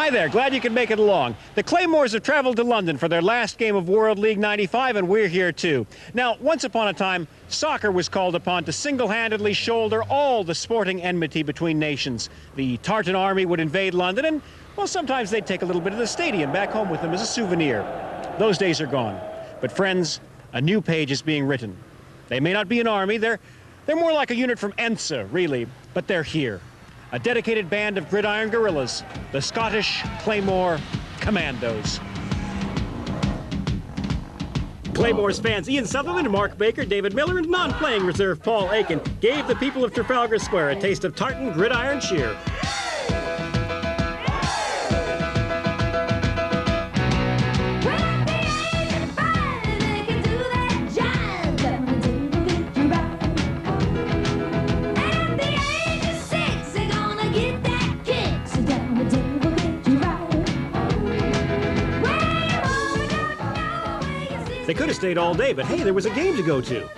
Hi there, glad you could make it along. The Claymores have traveled to London for their last game of World League 95, and we're here too. Now, once upon a time, soccer was called upon to single-handedly shoulder all the sporting enmity between nations. The Tartan army would invade London, and, well, sometimes they'd take a little bit of the stadium back home with them as a souvenir. Those days are gone. But friends, a new page is being written. They may not be an army, they're more like a unit from ENSA, really, but they're here. A dedicated band of gridiron guerrillas, the Scottish Claymore Commandos. Claymores fans Ian Sutherland, Mark Baker, David Miller, and non-playing reserve Paul Aiken gave the people of Trafalgar Square a taste of tartan gridiron cheer. They could have stayed all day, but hey, there was a game to go to.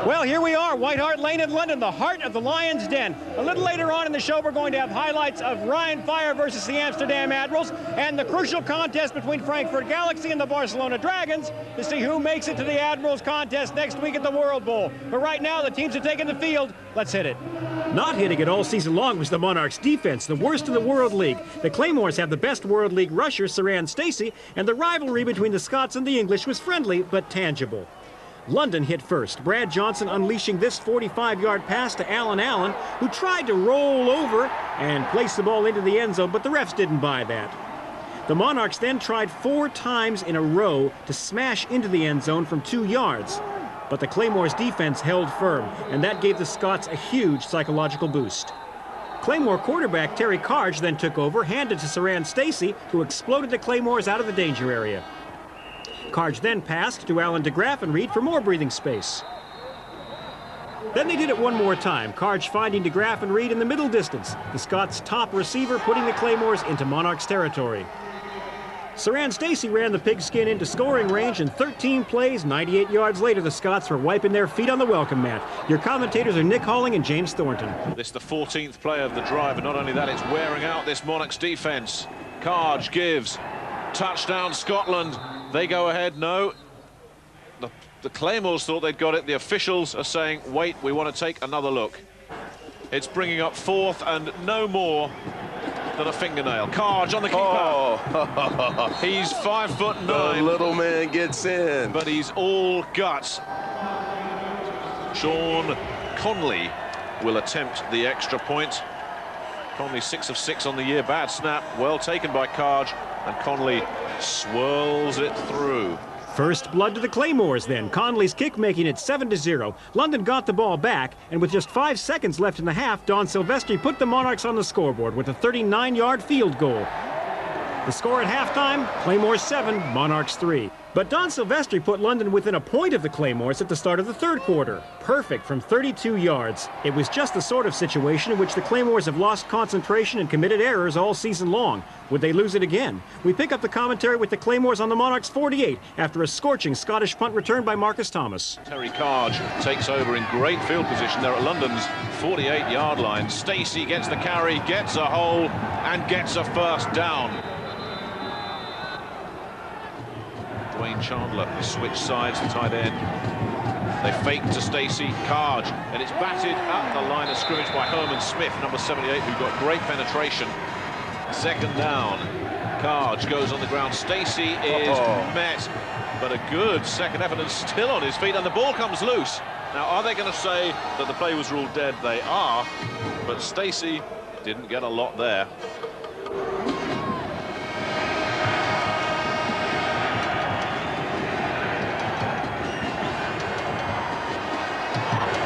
Well, here we are, White Hart Lane in London, the heart of the Lion's Den. A little later on in the show, we're going to have highlights of Ryan Fire versus the Amsterdam Admirals and the crucial contest between Frankfurt Galaxy and the Barcelona Dragons to see who makes it to the Admirals contest next week at the World Bowl. But right now, the teams are taking the field. Let's hit it. Not hitting it all season long was the Monarchs' defense, the worst in the World League. The Claymores have the best World League rusher, Saran Stacey, and the rivalry between the Scots and the English was friendly but tangible. London hit first, Brad Johnson unleashing this 45-yard pass to Allen Allen, who tried to roll over and place the ball into the end zone, but the refs didn't buy that. The Monarchs then tried 4 times in a row to smash into the end zone from 2 yards. But the Claymores' defense held firm, and that gave the Scots a huge psychological boost. Claymore quarterback Terry Carge then took over, handed to Saran Stacey, who exploded the Claymores out of the danger area. Carge then passed to Alan de Graffenried for more breathing space. Then they did it one more time, Carge finding de Graffenried in the middle distance, the Scots' top receiver putting the Claymores into Monarchs territory. Saran Stacey ran the pigskin into scoring range, and 13 plays, 98 yards later, the Scots were wiping their feet on the welcome mat. Your commentators are Nick Halling and James Thornton. This is the 14th play of the drive, and not only that, it's wearing out this Monarchs defense. Carge gives. Touchdown Scotland. They go ahead. No. The Claymores thought they'd got it. The officials are saying, wait, we want to take another look. It's bringing up 4th and no more than a fingernail. Carge on the keeper. Oh. He's 5'9". The little man gets in. But he's all guts. Sean Conley will attempt the extra point. Conley 6 of 6 on the year. Bad snap. Well taken by Carge. And Conley swirls it through. First blood to the Claymores then. Conley's kick making it 7-0. London got the ball back, and with just 5 seconds left in the half, Don Silvestri put the Monarchs on the scoreboard with a 39-yard field goal. The score at halftime, Claymores 7, Monarchs 3. But Don Silvestri put London within a point of the Claymores at the start of the third quarter. Perfect from 32 yards. It was just the sort of situation in which the Claymores have lost concentration and committed errors all season long. Would they lose it again? We pick up the commentary with the Claymores on the Monarchs 48 after a scorching Scottish punt return by Marcus Thomas. Terry Carge takes over in great field position there at London's 48-yard line. Stacey gets the carry, gets a hole, and gets a first down. Dwayne Chandler switch sides, the tight end. They fake to Stacey. Carge, and it's batted at the line of scrimmage by Herman Smith, number 78, who got great penetration. Second down. Carge goes on the ground. Stacey is met, but a good second effort, and still on his feet, and the ball comes loose. Now, are they going to say that the play was ruled dead? They are, but Stacey didn't get a lot there.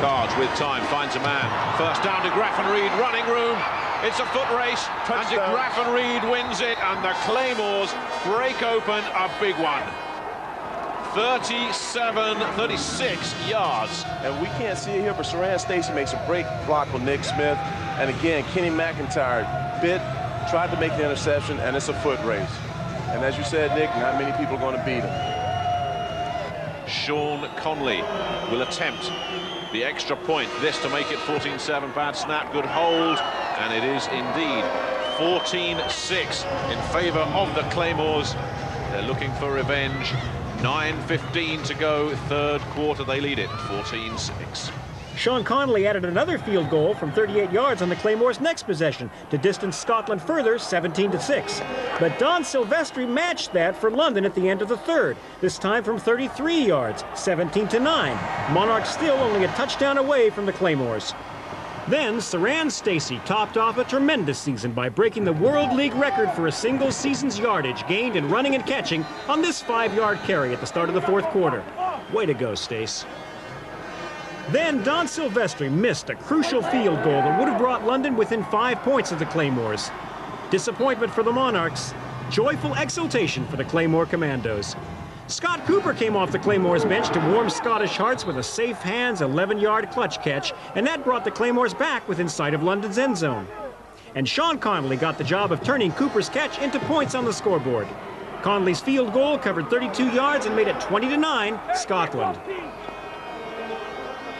Carge with time, finds a man. First down to Graffenried, running room. It's a foot race, and de Graffenried wins it, and the Claymores break open a big one. 36 yards. And we can't see it here, but Saran Stacey makes a great block on Nick Smith. And again, Kenny McIntyre tried to make the interception, and it's a foot race. And as you said, Nick, not many people are going to beat him. Sean Conley will attempt the extra point. This to make it 14-7. Bad snap, good hold, and it is indeed 14-6 in favor of the Claymores. They're looking for revenge. 9:15 to go, third quarter. They lead it 14-6. Sean Connolly added another field goal from 38 yards on the Claymores' next possession to distance Scotland further, 17-6. But Don Silvestri matched that for London at the end of the third, this time from 33 yards, 17-9. Monarchs still only a touchdown away from the Claymores. Then Saran Stacey topped off a tremendous season by breaking the World League record for a single season's yardage gained in running and catching on this 5-yard carry at the start of the fourth quarter. Way to go, Stace. Then Don Silvestri missed a crucial field goal that would have brought London within 5 points of the Claymores. Disappointment for the Monarchs, joyful exultation for the Claymore Commandos. Scott Cooper came off the Claymores bench to warm Scottish hearts with a safe hands 11-yard clutch catch, and that brought the Claymores back within sight of London's end zone. And Sean Connolly got the job of turning Cooper's catch into points on the scoreboard. Connolly's field goal covered 32 yards and made it 20-9, Scotland.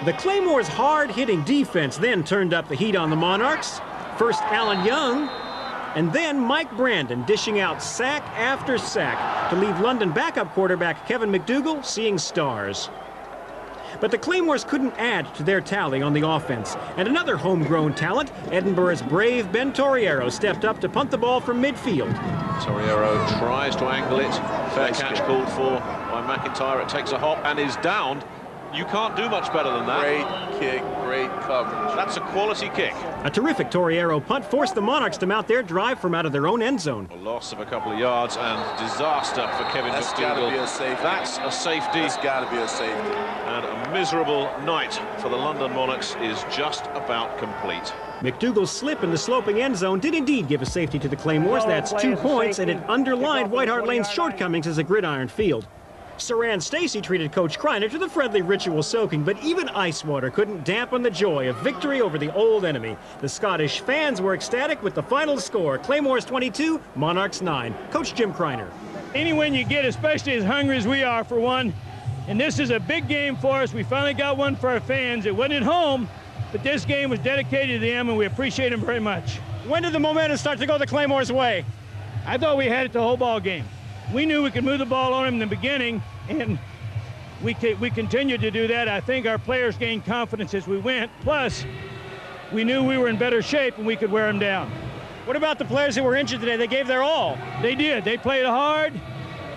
The Claymores' hard-hitting defense then turned up the heat on the Monarchs. First Alan Young, and then Mike Brandon dishing out sack after sack to leave London backup quarterback Kevin McDougall seeing stars. But the Claymores couldn't add to their tally on the offense, and another homegrown talent, Edinburgh's brave Ben Torriero, stepped up to punt the ball from midfield. Torriero tries to angle it. Fair catch called for by McIntyre. It takes a hop and is downed. You can't do much better than that. Great kick, great coverage. That's a quality kick. A terrific Torriero punt forced the Monarchs to mount their drive from out of their own end zone. A loss of a couple of yards and disaster for Kevin That's McDougall. gotta be a safety. That's a safety. That's gotta be a safety. And a miserable night for the London Monarchs is just about complete. McDougall's slip in the sloping end zone did indeed give a safety to the Claymores. That's 2 points, and it underlined White Hart Lane's shortcomings as a gridiron field. Saran Stacey treated Coach Kreiner to the friendly ritual soaking, but even ice water couldn't dampen the joy of victory over the old enemy. The Scottish fans were ecstatic with the final score, Claymores 22, Monarchs 9. Coach Jim Kreiner. Any win you get, especially as hungry as we are for one, and this is a big game for us. We finally got one for our fans. It wasn't at home, but this game was dedicated to them, and we appreciate them very much. When did the momentum start to go the Claymores' way? I thought we had it the whole ball game. We knew we could move the ball on them in the beginning, and we continued to do that. I think our players gained confidence as we went. Plus, we knew we were in better shape and we could wear them down. What about the players that were injured today? They gave their all. They did. They played hard.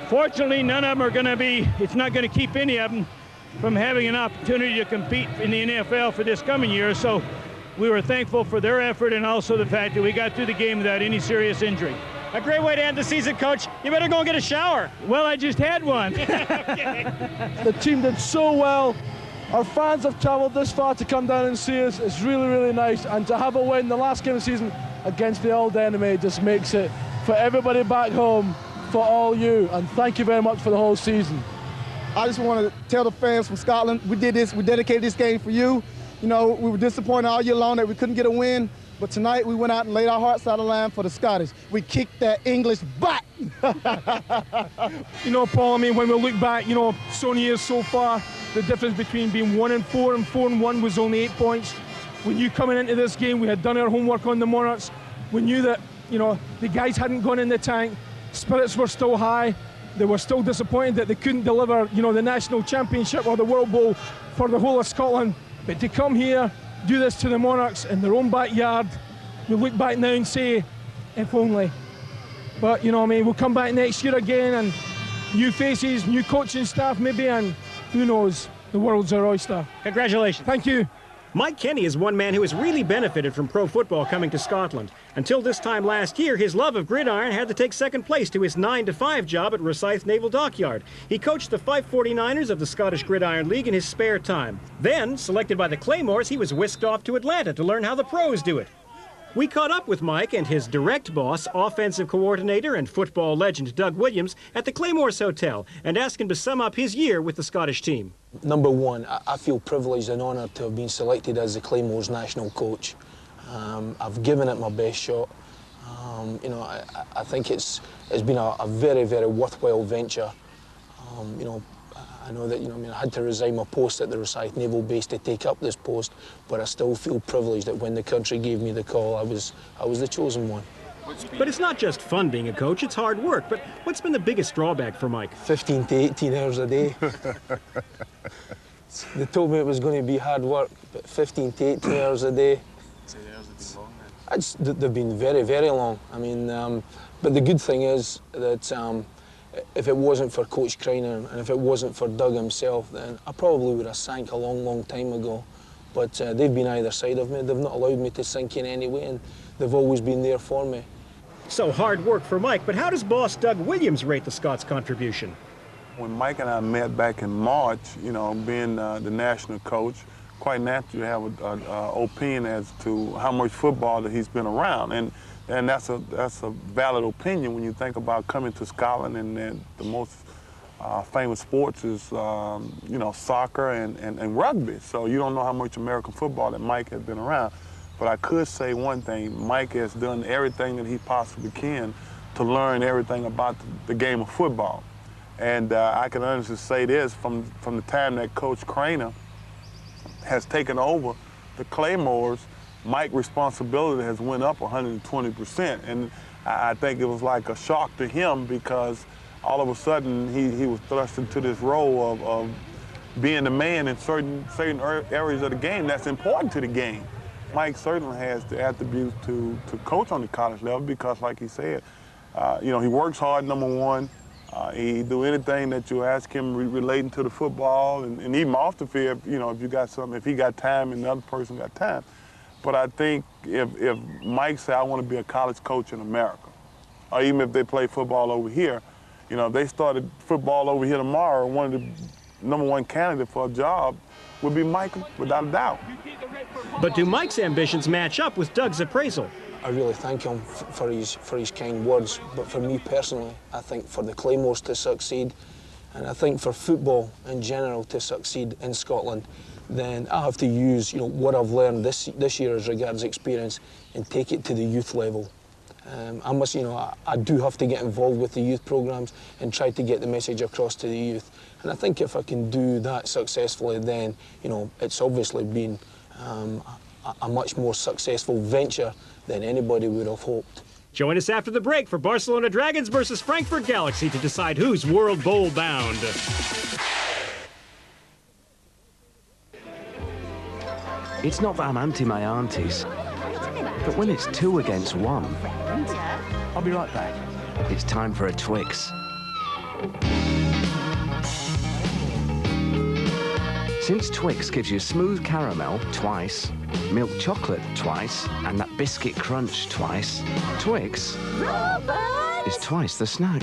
Fortunately, none of them are going to be, it's not going to keep any of them from having an opportunity to compete in the NFL for this coming year. So we were thankful for their effort and also the fact that we got through the game without any serious injury. A great way to end the season, Coach. You better go and get a shower. Well, I just had one. The team did so well. Our fans have traveled this far to come down and see us. It's really, really nice. And to have a win the last game of the season against the old enemy just makes it for everybody back home, for all you. And thank you very much for the whole season. I just want to tell the fans from Scotland, we did this, we dedicated this game for you. You know, we were disappointed all year long that we couldn't get a win. But tonight we went out and laid our hearts out of line for the Scottish. We kicked that English butt. You know, Paul, I mean, when we look back, you know, so many years so far, the difference between being 1-4 and 4-1 was only 8 points. We knew coming into this game, we had done our homework on the Monarchs. We knew that, you know, the guys hadn't gone in the tank. Spirits were still high. They were still disappointed that they couldn't deliver, you know, the national championship or the World Bowl for the whole of Scotland. But to come here, do this to the Monarchs in their own backyard, we look back now and say, if only. But, you know what I mean, we'll come back next year again and new faces, new coaching staff maybe, and who knows, the world's our oyster. Congratulations. Thank you. Mike Kenny is one man who has really benefited from pro football coming to Scotland. Until this time last year, his love of gridiron had to take second place to his 9-to-5 job at Rosyth Naval Dockyard. He coached the Fife 49ers of the Scottish Gridiron League in his spare time. Then, selected by the Claymores, he was whisked off to Atlanta to learn how the pros do it. We caught up with Mike and his direct boss, offensive coordinator and football legend Doug Williams, at the Claymores Hotel and asked him to sum up his year with the Scottish team. Number one, I feel privileged and honoured to have been selected as the Claymores national coach. I've given it my best shot. You know, I think it's been a very, very worthwhile venture. You know, I know that, you know, I mean, I had to resign my post at the Rosyth Naval Base to take up this post, but I still feel privileged that when the country gave me the call, I was the chosen one. But it's not just fun being a coach, it's hard work. But what's been the biggest drawback for Mike? 15 to 18 hours a day. They told me it was going to be hard work, but 15 to 18 hours a day. They've been very, very long. I mean, but the good thing is that if it wasn't for Coach Kreiner and if it wasn't for Doug himself, then I probably would have sank a long, long time ago. But they've been either side of me. They've not allowed me to sink in any way, and they've always been there for me. So hard work for Mike, but how does boss Doug Williams rate the Scots' contribution? When Mike and I met back in March, you know, being the national coach, quite naturally have an opinion as to how much football that he's been around. And that's a valid opinion when you think about coming to Scotland, and the most famous sports is, you know, soccer and rugby. So you don't know how much American football that Mike has been around. But I could say one thing: Mike has done everything that he possibly can to learn everything about the game of football. And I can honestly say this, from the time that Coach Kreiner has taken over the Claymores, Mike's responsibility has went up 120%. And I think it was like a shock to him, because all of a sudden he was thrust into this role of being the man in certain areas of the game that's important to the game. Mike certainly has the attributes to coach on the college level, because like he said, you know, he works hard, number one. He do anything that you ask him relating to the football, and even off the field, you know, if you got something, if he got time and the other person got time. But I think if Mike said, I want to be a college coach in America, or even if they play football over here, you know, if they started football over here tomorrow, one of the #1 candidate for a job would be Mike, without a doubt. But do Mike's ambitions match up with Doug's appraisal? I really thank him for his kind words, but for me personally, I think for the Claymores to succeed, and I think for football in general to succeed in Scotland, then I have to use, you know, what I've learned this year as regards experience and take it to the youth level. I must, you know, I do have to get involved with the youth programs and try to get the message across to the youth. And I think if I can do that successfully, then, you know, it's obviously been a much more successful venture than anybody would have hoped. Join us after the break for Barcelona Dragons versus Frankfurt Galaxy to decide who's World Bowl bound. It's not that I'm anti my aunties, but when it's 2 against 1, I'll be right back. It's time for a Twix. Since Twix gives you smooth caramel twice, milk chocolate twice, and that biscuit crunch twice, Twix is twice the snack.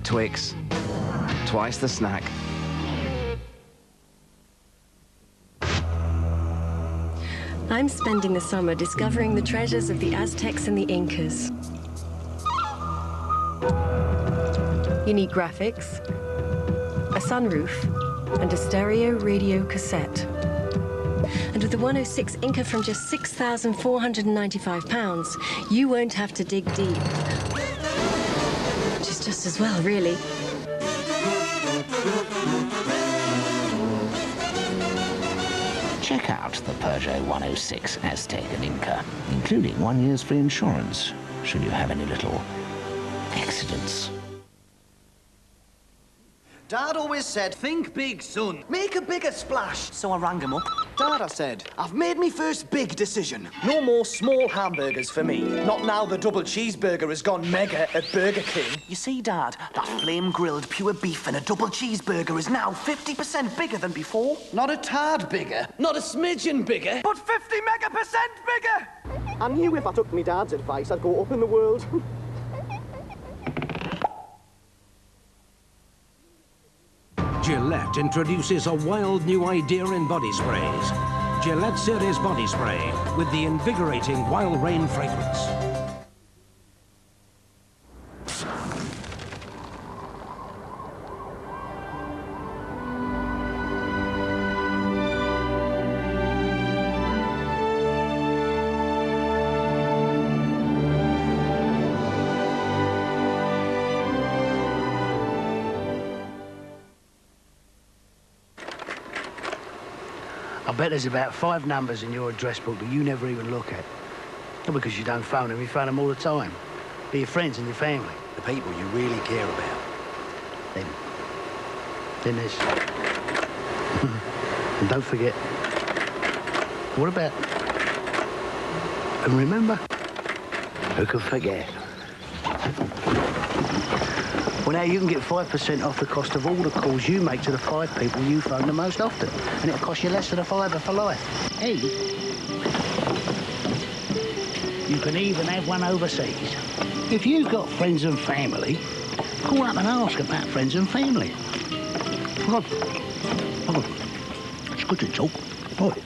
Twix, twice the snack. I'm spending the summer discovering the treasures of the Aztecs and the Incas. You need graphics, a sunroof, and a stereo radio cassette. And with the 106 Inca from just £6,495, you won't have to dig deep. Which is just as well, really. Check out the Peugeot 106 Aztec and Inca, including 1 year's free insurance, should you have any little accidents. Dad always said, think big, son. Make a bigger splash. So I rang him up. Dad, I said, I've made me first big decision. No more small hamburgers for me. Not now the double cheeseburger has gone mega at Burger King. You see, Dad, that flame-grilled pure beef and a double cheeseburger is now 50% bigger than before. Not a tad bigger. Not a smidgen bigger. But 50 mega% bigger! I knew if I took me Dad's advice, I'd go up in the world. Gillette introduces a wild new idea in body sprays. Gillette Series Body Spray with the invigorating Wild Rain fragrance. I bet there's about 5 numbers in your address book that you never even look at. Not because you don't phone them, you phone them all the time. Be your friends and your family. The people you really care about. Then there's... And don't forget... What about... And remember? Who can forget? Well, now you can get 5% off the cost of all the calls you make to the 5 people you phone the most often. And it'll cost you less than a fiver for life. Hey, you can even have one overseas. If you've got friends and family, call up and ask about friends and family. Hold on. It's good to talk. Right.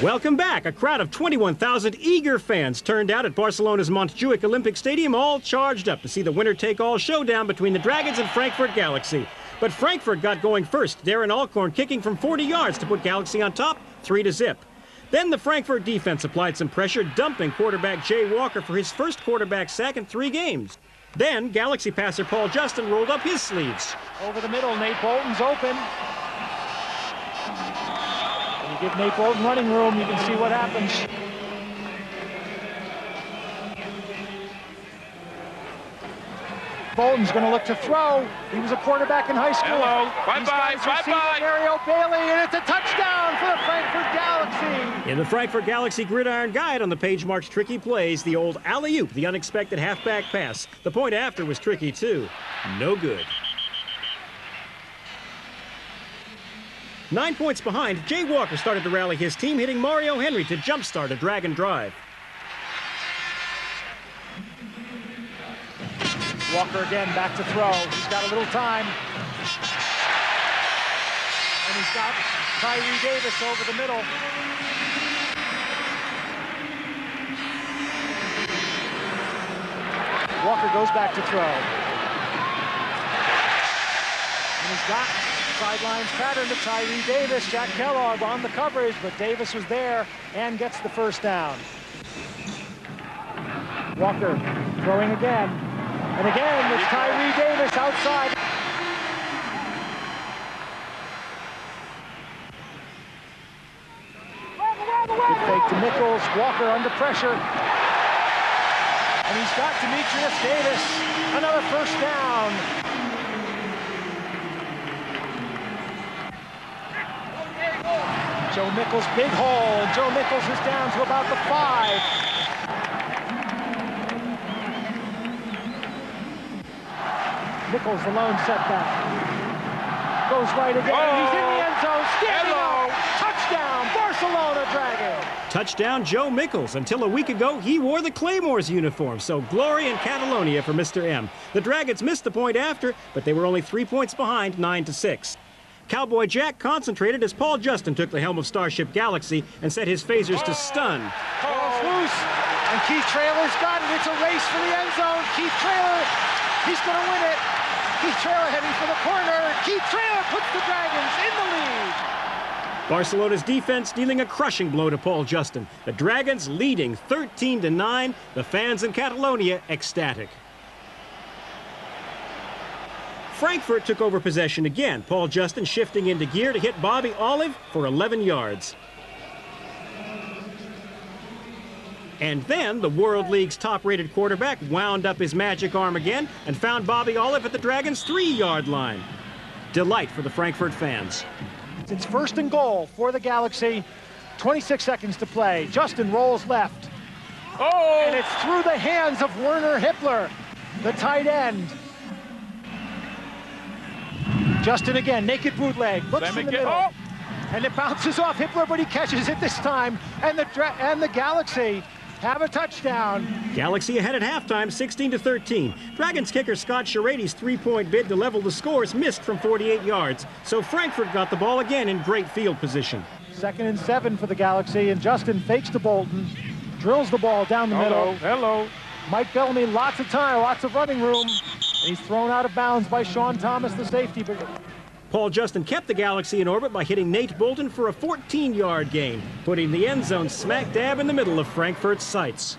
Welcome back. A crowd of 21,000 eager fans turned out at Barcelona's Montjuic Olympic Stadium, all charged up to see the winner-take-all showdown between the Dragons and Frankfurt Galaxy. But Frankfurt got going first, Darren Alcorn kicking from 40 yards to put Galaxy on top, 3-0. Then the Frankfurt defense applied some pressure, dumping quarterback Jay Walker for his first quarterback sack in 3 games. Then Galaxy passer Paul Justin rolled up his sleeves. Over the middle, Nate Bolton's open. Give Nate Bolton running room, you can see what happens. Bolton's going to look to throw. He was a quarterback in high school. Hello, bye-bye, bye-bye. Mario Bailey, and it's a touchdown for the Frankfurt Galaxy. In the Frankfurt Galaxy Gridiron Guide on the page marked Tricky Plays, the old alley-oop, the unexpected halfback pass. The point after was tricky, too. No good. 9 points behind, Jay Walker started to rally his team, hitting Mario Henry to jumpstart a Dragon drive. Walker again back to throw. He's got a little time. And he's got Tyree Davis over the middle. Walker goes back to throw. And he's got sidelines pattern to Tyree Davis. Jack Kellogg on the coverage, but Davis was there and gets the first down. Walker throwing again. And again, it's Tyree Davis outside. Good fake to Nichols. Walker under pressure. And he's got Demetrius Davis. Another first down. Joe Mickles, big hole, and Joe Mickles is down to about the 5. Mickles, the lone setback. Goes right again. Oh. He's in the end zone. Standing out. Touchdown, Barcelona Dragons. Touchdown, Joe Mickles. Until a week ago, he wore the Claymores uniform, so glory in Catalonia for Mr. M. The Dragons missed the point after, but they were only 3 points behind, 9-6. Cowboy Jack concentrated as Paul Justin took the helm of Starship Galaxy and set his phasers to stun. Ball's loose, and Keith Traylor's got it. It's a race for the end zone. Keith Traylor, he's going to win it. Keith Traylor heading for the corner. Keith Traylor puts the Dragons in the lead. Barcelona's defense dealing a crushing blow to Paul Justin. The Dragons leading 13-9. The fans in Catalonia ecstatic. Frankfurt took over possession again. Paul Justin shifting into gear to hit Bobby Olive for 11 yards. And then the World League's top-rated quarterback wound up his magic arm again and found Bobby Olive at the Dragons' 3-yard line. Delight for the Frankfurt fans. It's first and goal for the Galaxy. 26 seconds to play. Justin rolls left. Oh! And it's through the hands of Werner Hippler, the tight end. Justin again, naked bootleg, looks in the middle, and it bounces off Hippler, but he catches it this time, and the Galaxy have a touchdown. Galaxy ahead at halftime, 16-13. Dragons kicker Scott Schrade's three-point bid to level the scores missed from 48 yards, so Frankfurt got the ball again in great field position. 2nd and 7 for the Galaxy, and Justin fakes to Bolton, drills the ball down the middle. Hello. Mike Bellamy, lots of time, lots of running room. And he's thrown out of bounds by Sean Thomas, the safety. Paul Justin kept the Galaxy in orbit by hitting Nate Bolton for a 14-yard gain, putting the end zone smack dab in the middle of Frankfurt's sights.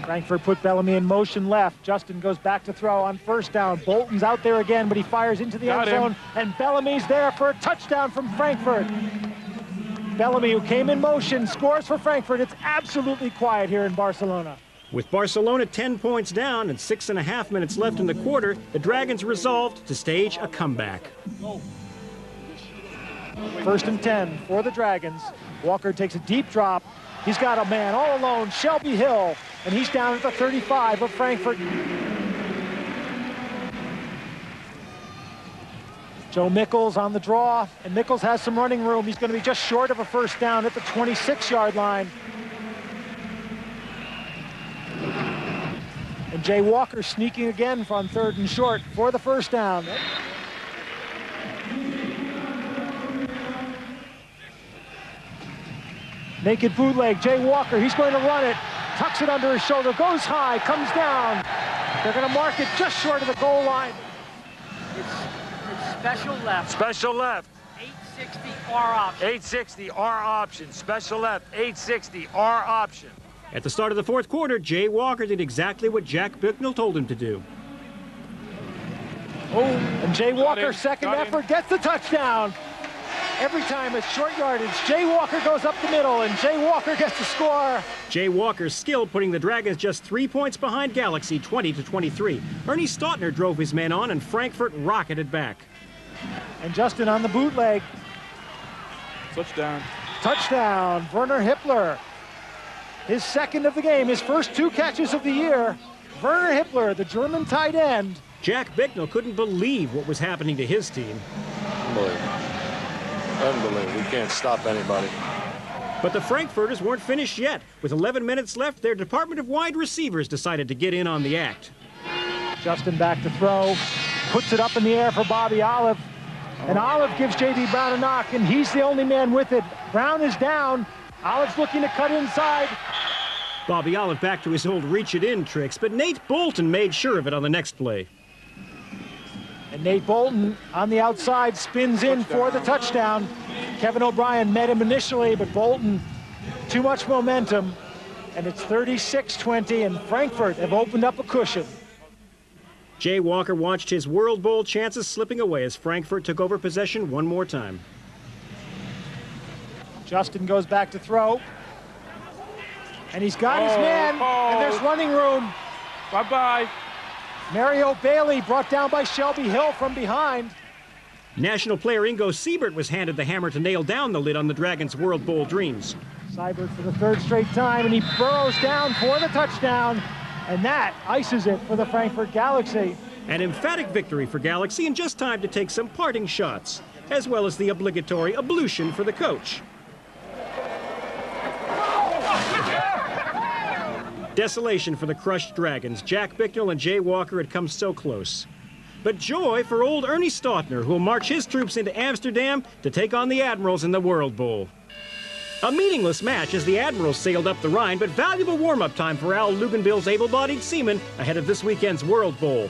Frankfurt put Bellamy in motion left. Justin goes back to throw on first down. Bolton's out there again, but he fires into the end zone, and Bellamy's there for a touchdown from Frankfurt. Bellamy, who came in motion, scores for Frankfurt. It's absolutely quiet here in Barcelona. With Barcelona 10 points down and 6.5 minutes left in the quarter, the Dragons resolved to stage a comeback. 1st and 10 for the Dragons. Walker takes a deep drop. He's got a man all alone, Shelby Hill, and he's down at the 35 of Frankfurt. Joe Mickles on the draw, and Mickles has some running room. He's going to be just short of a first down at the 26-yard line. And Jay Walker sneaking again on 3rd and short for the first down. Naked bootleg, Jay Walker, he's going to run it. Tucks it under his shoulder, goes high, comes down. They're going to mark it just short of the goal line. It's special left. Special left. 860 R option. 860 R option. Special left. 860 R option. At the start of the 4th quarter, Jay Walker did exactly what Jack Bicknell told him to do. Oh, and Jay Walker's second effort gets the touchdown. Every time it's short yardage, Jay Walker goes up the middle, and Jay Walker gets the score. Jay Walker's skill putting the Dragons just 3 points behind Galaxy, 20-23. Ernie Stautner drove his men on, and Frankfurt rocketed back. And Justin on the bootleg. Touchdown. Touchdown, Werner Hippler. His second of the game, his first 2 catches of the year. Werner Hippler, the German tight end. Jack Bicknell couldn't believe what was happening to his team. Unbelievable. We can't stop anybody. But the Frankfurters weren't finished yet. With 11 minutes left, their department of wide receivers decided to get in on the act. Justin back to throw, puts it up in the air for Bobby Olive. And Olive gives J.D. Brown a knock, and he's the only man with it. Brown is down. Olive's looking to cut inside. Bobby Olive back to his old reach-it-in tricks, but Nate Bolton made sure of it on the next play. And Nate Bolton on the outside spins in for the touchdown. Kevin O'Brien met him initially, but Bolton, too much momentum. And it's 36-20, and Frankfurt have opened up a cushion. Jay Walker watched his World Bowl chances slipping away as Frankfurt took over possession one more time. Justin goes back to throw. And he's got his man, and there's running room. Bye-bye. Mario Bailey brought down by Shelby Hill from behind. National player Ingo Siebert was handed the hammer to nail down the lid on the Dragons' World Bowl dreams. Siebert for the 3rd straight time, and he burrows down for the touchdown, and that ices it for the Frankfurt Galaxy. An emphatic victory for Galaxy, and just time to take some parting shots, as well as the obligatory ablution for the coach. Desolation for the crushed Dragons. Jack Bicknell and Jay Walker had come so close. But joy for old Ernie Stautner, who will march his troops into Amsterdam to take on the Admirals in the World Bowl. A meaningless match as the Admirals sailed up the Rhine, but valuable warm-up time for Al Luganbill's able-bodied seamen ahead of this weekend's World Bowl.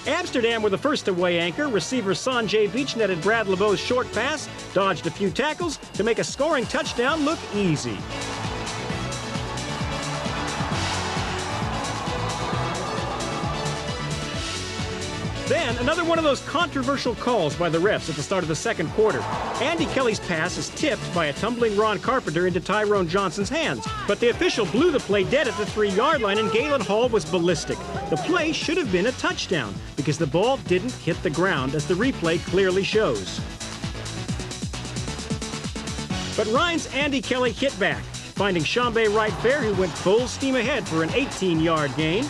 Amsterdam were the first to weigh anchor. Receiver Sanjay Beach netted Brad LeBeau's short pass, dodged a few tackles to make a scoring touchdown look easy. Then, another one of those controversial calls by the refs at the start of the 2nd quarter. Andy Kelly's pass is tipped by a tumbling Ron Carpenter into Tyrone Johnson's hands. But the official blew the play dead at the 3-yard line, and Galen Hall was ballistic. The play should have been a touchdown because the ball didn't hit the ground, as the replay clearly shows. But Ryan's Andy Kelly hit back, finding Chambé Wright Fair, who went full steam ahead for an 18-yard gain.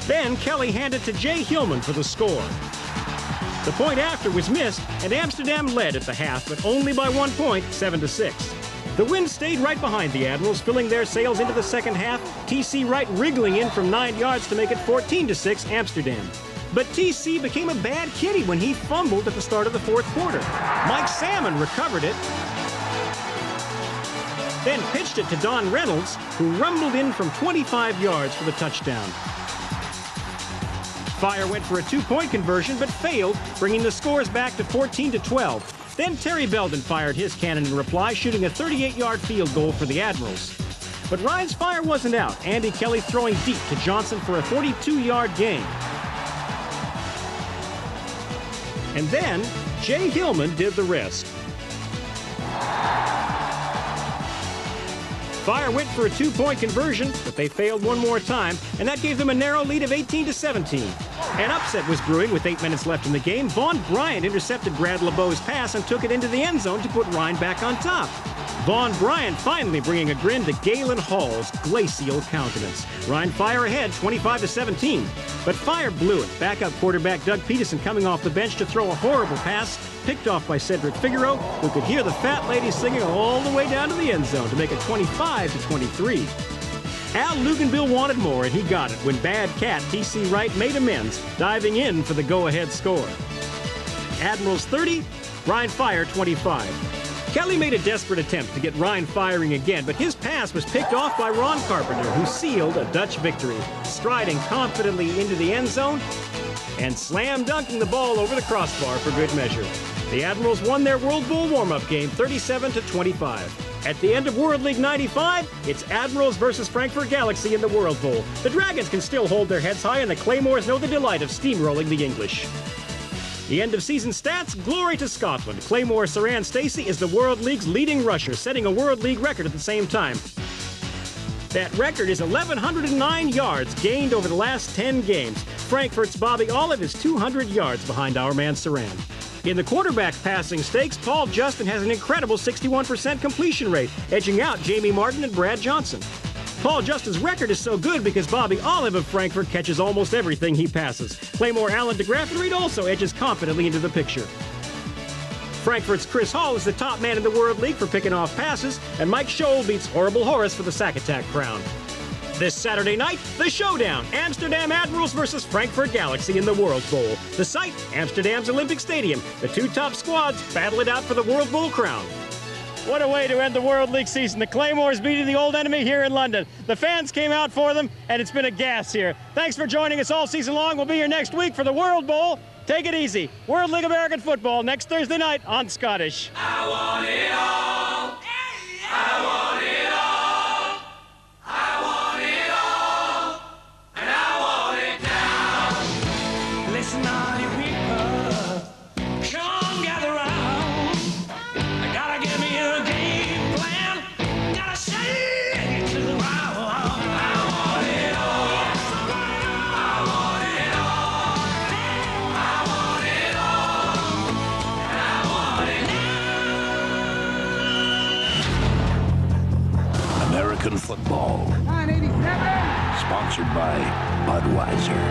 Then Kelly handed to Jay Hillman for the score. The point after was missed, and Amsterdam led at the half, but only by 1 point, 7-6. The wind stayed right behind the Admirals, filling their sails into the second half, TC Wright wriggling in from 9 yards to make it 14-6 Amsterdam. But TC became a bad kitty when he fumbled at the start of the 4th quarter. Mike Salmon recovered it, then pitched it to Don Reynolds, who rumbled in from 25 yards for the touchdown. Fire went for a 2-point conversion, but failed, bringing the scores back to 14-12. Then Terry Belden fired his cannon in reply, shooting a 38-yard field goal for the Admirals. But Ryan's fire wasn't out. Andy Kelly throwing deep to Johnson for a 42-yard gain. And then Jay Hillman did the rest. Fire went for a 2-point conversion, but they failed one more time, and that gave them a narrow lead of 18-17. An upset was brewing with 8 minutes left in the game. Vaughn Bryant intercepted Brad LeBeau's pass and took it into the end zone to put Ryan back on top. Vaughn Bryant finally bringing a grin to Galen Hall's glacial countenance. Ryan Fire ahead, 25-17. But Fire blew it. Backup quarterback Doug Peterson coming off the bench to throw a horrible pass, picked off by Cedric Figaro, who could hear the fat lady singing all the way down to the end zone to make it 25-23. Al Luganville wanted more, and he got it when bad cat T.C. Wright made amends, diving in for the go-ahead score. Admirals 30, Ryan Fire 25. Kelly made a desperate attempt to get Ryan firing again, but his pass was picked off by Ron Carpenter, who sealed a Dutch victory, striding confidently into the end zone and slam dunking the ball over the crossbar for good measure. The Admirals won their World Bowl warm-up game 37-25. At the end of World League 95, it's Admirals versus Frankfurt Galaxy in the World Bowl. The Dragons can still hold their heads high, and the Claymores know the delight of steamrolling the English. The end-of-season stats, glory to Scotland. Claymore Saran Stacey is the World League's leading rusher, setting a World League record at the same time. That record is 1,109 yards gained over the last 10 games. Frankfurt's Bobby Olive is 200 yards behind our man Saran. In the quarterback passing stakes, Paul Justin has an incredible 61% completion rate, edging out Jamie Martin and Brad Johnson. Paul Justin's record is so good because Bobby Olive of Frankfurt catches almost everything he passes. Claymore Allen DeGraff and Reed also edges confidently into the picture. Frankfurt's Chris Hall is the top man in the World League for picking off passes, and Mike Scholl beats Horrible Horace for the sack attack crown. This Saturday night, the showdown, Amsterdam Admirals versus Frankfurt Galaxy in the World Bowl. The site, Amsterdam's Olympic Stadium. The two top squads battle it out for the World Bowl crown. What a way to end the World League season. The Claymores beating the old enemy here in London. The fans came out for them, and it's been a gas here. Thanks for joining us all season long. We'll be here next week for the World Bowl. Take it easy. World League American Football next Thursday night on Scottish. I want it all. I want it all. I want it all. And I want it now. Listen, all you people, come gather round. I gotta give me a game plan. Gotta say it to the ground. I want it all. I want it all. I want it all. And I want it now. American football. 987. Sponsored by Budweiser.